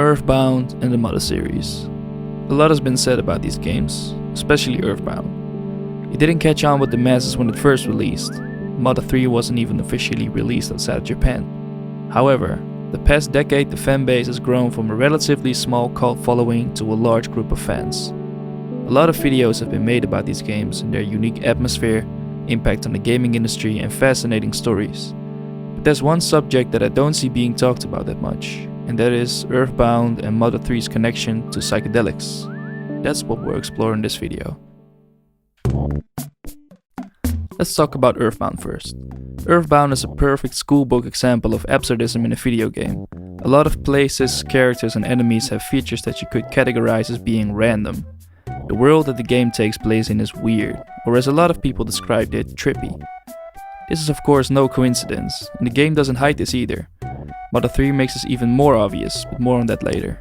Earthbound and the Mother series. A lot has been said about these games, especially Earthbound. It didn't catch on with the masses when it first released. Mother 3 wasn't even officially released outside of Japan. However, the past decade the fanbase has grown from a relatively small cult following to a large group of fans. A lot of videos have been made about these games and their unique atmosphere, impact on the gaming industry and fascinating stories. But there's one subject that I don't see being talked about that much, and that is Earthbound and Mother 3's connection to psychedelics. That's what we'll explore in this video. Let's talk about Earthbound first. Earthbound is a perfect schoolbook example of absurdism in a video game. A lot of places, characters and enemies have features that you could categorize as being random. The world that the game takes place in is weird, or as a lot of people described it, trippy. This is of course no coincidence, and the game doesn't hide this either. Mother 3 makes this even more obvious, but more on that later.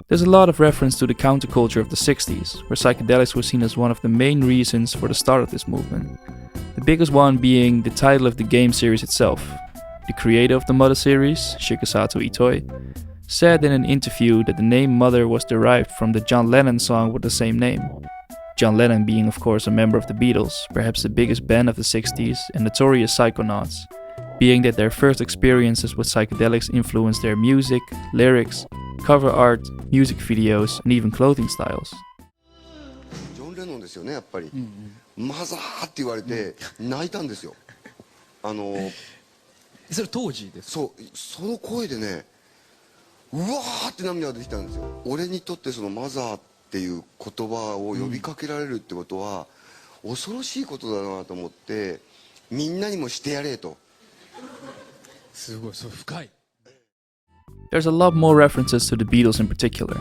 There's a lot of reference to the counterculture of the 60s, where psychedelics were seen as one of the main reasons for the start of this movement. The biggest one being the title of the game series itself. The creator of the Mother series, Shigesato Itoi, said in an interview that the name Mother was derived from the John Lennon song with the same name. John Lennon being of course a member of the Beatles, perhaps the biggest band of the 60s and notorious psychonauts, being that their first experiences with psychedelics influenced their music, lyrics, cover art, music videos and even clothing styles. ジョン・レノンですよね、やっぱり。マザーって言われて泣いたんですよ。それ当時です。そう、その声でね、うわーって涙が出てきたんですよ。俺にとってそのマザーっていう言葉を呼びかけられるってことは、恐ろしいことだなと思って、みんなにもしてやれと。すごい、そう深い。There's a lot more references to the Beatles in particular.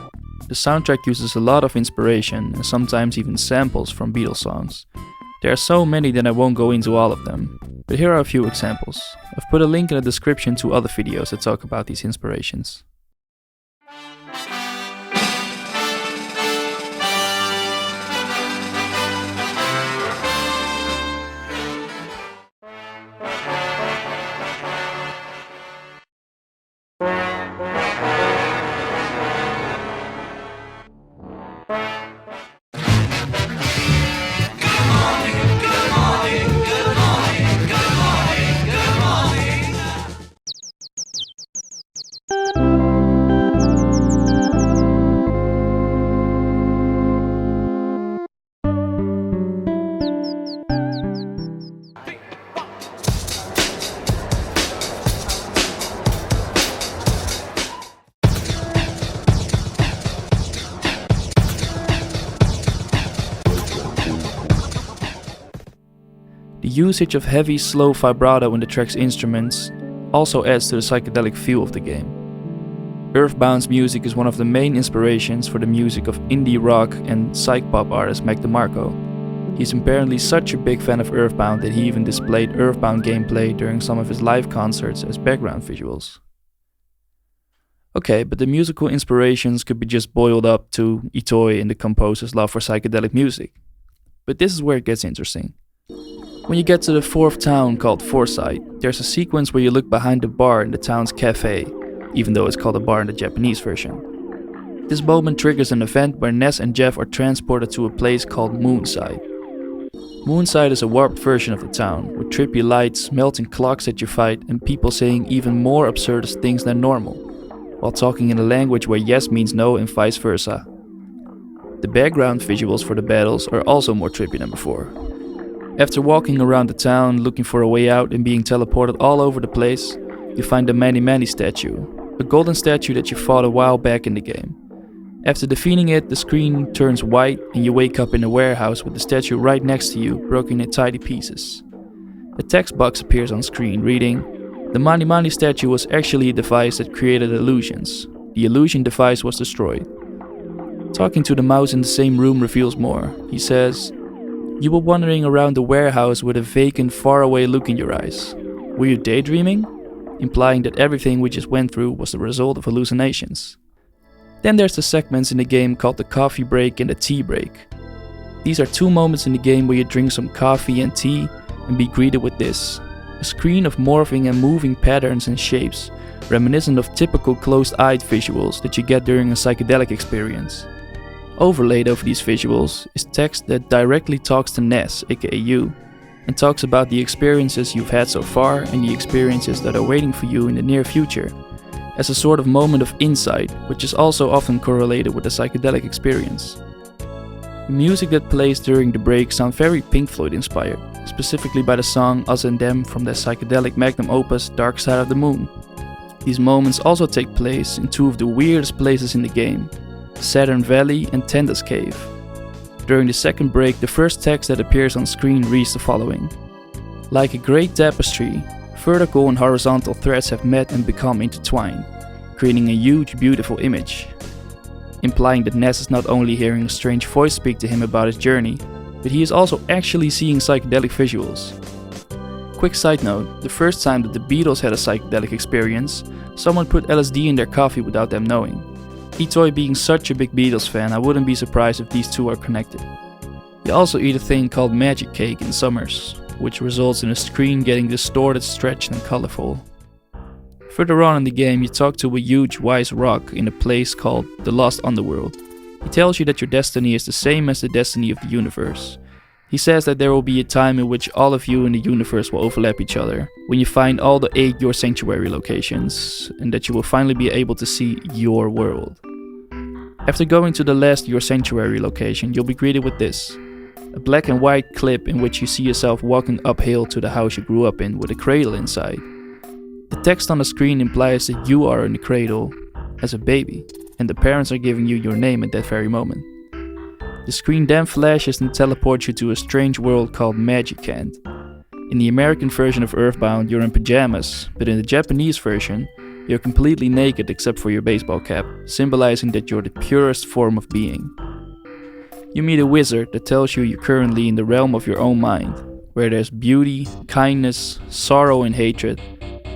The soundtrack uses a lot of inspiration and sometimes even samples from Beatles songs. There are so many that I won't go into all of them, but here are a few examples. I've put a link in the description to other videos that talk about these inspirations. The usage of heavy, slow vibrato in the track's instruments also adds to the psychedelic feel of the game. Earthbound's music is one of the main inspirations for the music of indie rock and psych pop artist Mac DeMarco. He's apparently such a big fan of Earthbound that he even displayed Earthbound gameplay during some of his live concerts as background visuals. Okay, but the musical inspirations could be just boiled up to Itoi and the composer's love for psychedelic music. But this is where it gets interesting. When you get to the fourth town called Foresight, there's a sequence where you look behind the bar in the town's cafe, even though it's called a bar in the Japanese version. This moment triggers an event where Ness and Jeff are transported to a place called Moonside. Moonside is a warped version of the town, with trippy lights, melting clocks that you fight, and people saying even more absurdist things than normal, while talking in a language where yes means no and vice versa. The background visuals for the battles are also more trippy than before. After walking around the town, looking for a way out and being teleported all over the place, you find the Mani Mani statue, a golden statue that you fought a while back in the game. After defeating it, the screen turns white and you wake up in a warehouse with the statue right next to you, broken in tiny pieces. A text box appears on screen reading, "The Mani Mani statue was actually a device that created illusions. The illusion device was destroyed." Talking to the mouse in the same room reveals more. He says, "You were wandering around the warehouse with a vacant, faraway look in your eyes. Were you daydreaming?" Implying that everything we just went through was the result of hallucinations. Then there's the segments in the game called the coffee break and the tea break. These are two moments in the game where you drink some coffee and tea and be greeted with this. a screen of morphing and moving patterns and shapes, reminiscent of typical closed-eyed visuals that you get during a psychedelic experience. Overlaid over these visuals is text that directly talks to Ness, aka you, and talks about the experiences you've had so far and the experiences that are waiting for you in the near future, as a sort of moment of insight, which is also often correlated with a psychedelic experience. The music that plays during the break sounds very Pink Floyd inspired, specifically by the song Us and Them from their psychedelic magnum opus Dark Side of the Moon. These moments also take place in two of the weirdest places in the game, Saturn Valley and Tender's Cave. During the second break, the first text that appears on screen reads the following: "Like a great tapestry, vertical and horizontal threads have met and become intertwined, creating a huge, beautiful image," implying that Ness is not only hearing a strange voice speak to him about his journey, but he is also actually seeing psychedelic visuals. Quick side note, the first time that the Beatles had a psychedelic experience, someone put LSD in their coffee without them knowing. Itoy being such a big Beatles fan, I wouldn't be surprised if these two are connected. They also eat a thing called magic cake in summers, which results in a screen getting distorted, stretched and colorful. Further on in the game, you talk to a huge wise rock in a place called the Lost Underworld. He tells you that your destiny is the same as the destiny of the universe. He says that there will be a time in which all of you in the universe will overlap each other, when you find all the 8 Your Sanctuary locations, and that you will finally be able to see your world. After going to the last Your Sanctuary location, you'll be greeted with this: a black and white clip in which you see yourself walking uphill to the house you grew up in with a cradle inside. The text on the screen implies that you are in the cradle as a baby, and the parents are giving you your name at that very moment. The screen then flashes and teleports you to a strange world called Magicant. In the American version of Earthbound, you're in pajamas, but in the Japanese version, you're completely naked except for your baseball cap, symbolizing that you're the purest form of being. You meet a wizard that tells you you're currently in the realm of your own mind, where there's beauty, kindness, sorrow and hatred,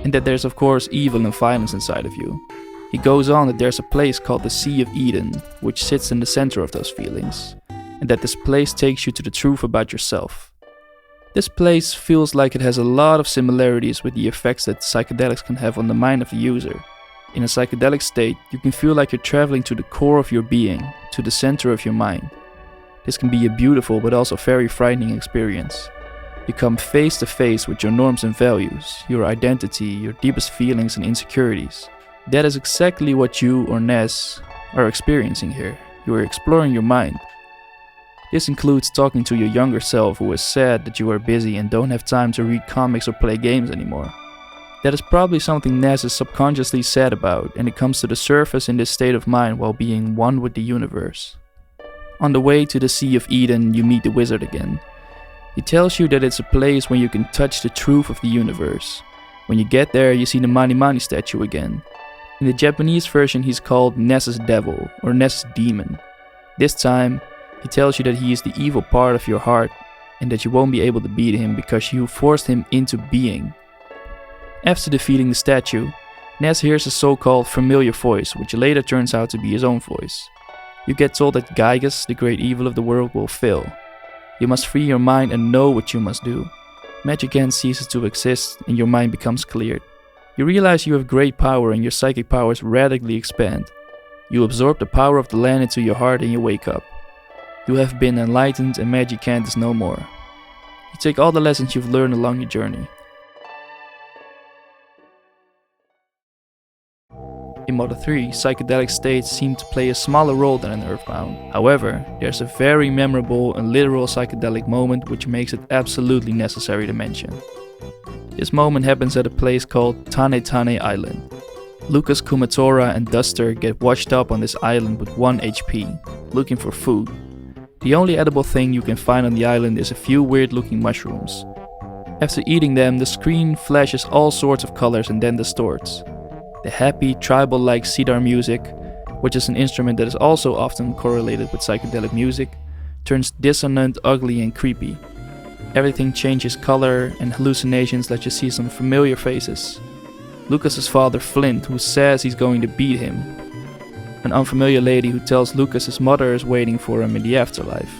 and that there's of course evil and violence inside of you. He goes on that there's a place called the Sea of Eden, which sits in the center of those feelings, and that this place takes you to the truth about yourself. This place feels like it has a lot of similarities with the effects that psychedelics can have on the mind of the user. In a psychedelic state, you can feel like you're traveling to the core of your being, to the center of your mind. This can be a beautiful but also very frightening experience. You come face to face with your norms and values, your identity, your deepest feelings and insecurities. That is exactly what you or Ness are experiencing here. You are exploring your mind. This includes talking to your younger self who is sad that you are busy and don't have time to read comics or play games anymore. That is probably something Ness is subconsciously sad about, and it comes to the surface in this state of mind while being one with the universe. On the way to the Sea of Eden, you meet the wizard again. He tells you that it's a place where you can touch the truth of the universe. When you get there, you see the Mani Mani statue again. In the Japanese version, he's called Ness's Devil or Ness's Demon. This time, he tells you that he is the evil part of your heart and that you won't be able to beat him because you forced him into being. After defeating the statue, Ness hears a so-called familiar voice, which later turns out to be his own voice. You get told that Gygas, the great evil of the world, will fail. You must free your mind and know what you must do. Magicant ceases to exist and your mind becomes cleared. You realize you have great power and your psychic powers radically expand. You absorb the power of the land into your heart and you wake up. You have been enlightened and Magicant is no more. You take all the lessons you've learned along your journey. In Mode 3, psychedelic states seem to play a smaller role than in Earthbound. However, there's a very memorable and literal psychedelic moment which makes it absolutely necessary to mention. This moment happens at a place called Tane Tane Island. Lucas, Kumatora and Duster get washed up on this island with 1 HP, looking for food. The only edible thing you can find on the island is a few weird looking mushrooms. After eating them, the screen flashes all sorts of colors and then distorts. The happy, tribal-like sitar music, which is an instrument that is also often correlated with psychedelic music, turns dissonant, ugly and creepy. Everything changes color and hallucinations let you see some familiar faces. Lucas's father Flint, who says he's going to beat him. An unfamiliar lady who tells Lucas his mother is waiting for him in the afterlife.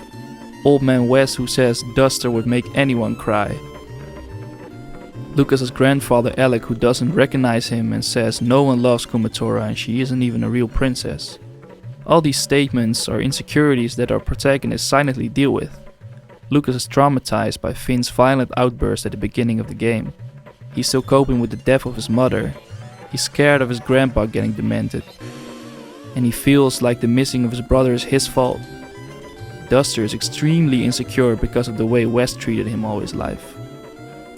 Old man Wes, who says Duster would make anyone cry. Lucas's grandfather Alec, who doesn't recognize him and says no one loves Kumatora and she isn't even a real princess. All these statements are insecurities that our protagonist silently deal with. Lucas is traumatized by Finn's violent outburst at the beginning of the game. He's still coping with the death of his mother. He's scared of his grandpa getting demented. And he feels like the missing of his brother is his fault. Duster is extremely insecure because of the way Wes treated him all his life.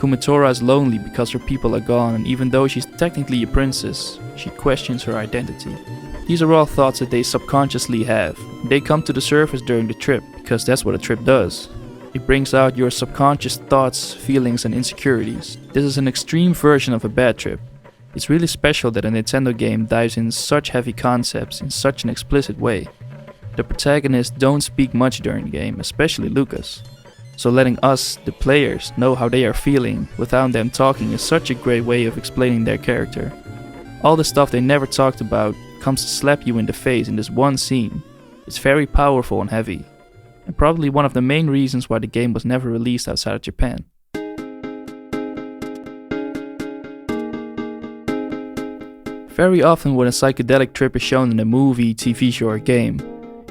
Kumatora is lonely because her people are gone, and even though she's technically a princess, she questions her identity. These are all thoughts that they subconsciously have. They come to the surface during the trip, because that's what a trip does. It brings out your subconscious thoughts, feelings and insecurities. This is an extreme version of a bad trip. It's really special that a Nintendo game dives in such heavy concepts in such an explicit way. The protagonists don't speak much during the game, especially Lucas. So letting us, the players, know how they are feeling without them talking is such a great way of explaining their character. All the stuff they never talked about comes to slap you in the face in this one scene. It's very powerful and heavy, and probably one of the main reasons why the game was never released outside of Japan. Very often when a psychedelic trip is shown in a movie, TV show or game,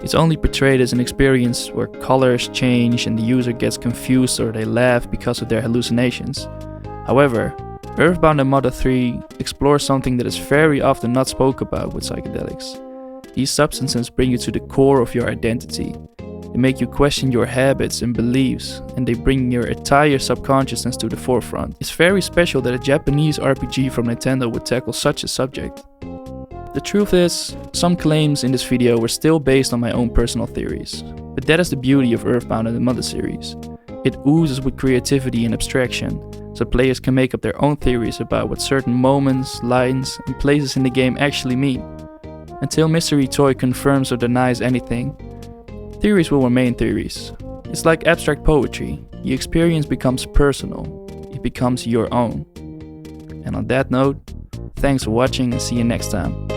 it's only portrayed as an experience where colors change and the user gets confused or they laugh because of their hallucinations. However, Earthbound and Mother 3 explore something that is very often not spoken about with psychedelics. These substances bring you to the core of your identity. They make you question your habits and beliefs, and they bring your entire subconsciousness to the forefront. It's very special that a Japanese RPG from Nintendo would tackle such a subject. The truth is, some claims in this video were still based on my own personal theories, but that is the beauty of Earthbound and the Mother series. It oozes with creativity and abstraction, so players can make up their own theories about what certain moments, lines, and places in the game actually mean. Until Mystery Toy confirms or denies anything, theories will remain theories. It's like abstract poetry. The experience becomes personal. It becomes your own. And on that note, thanks for watching and see you next time.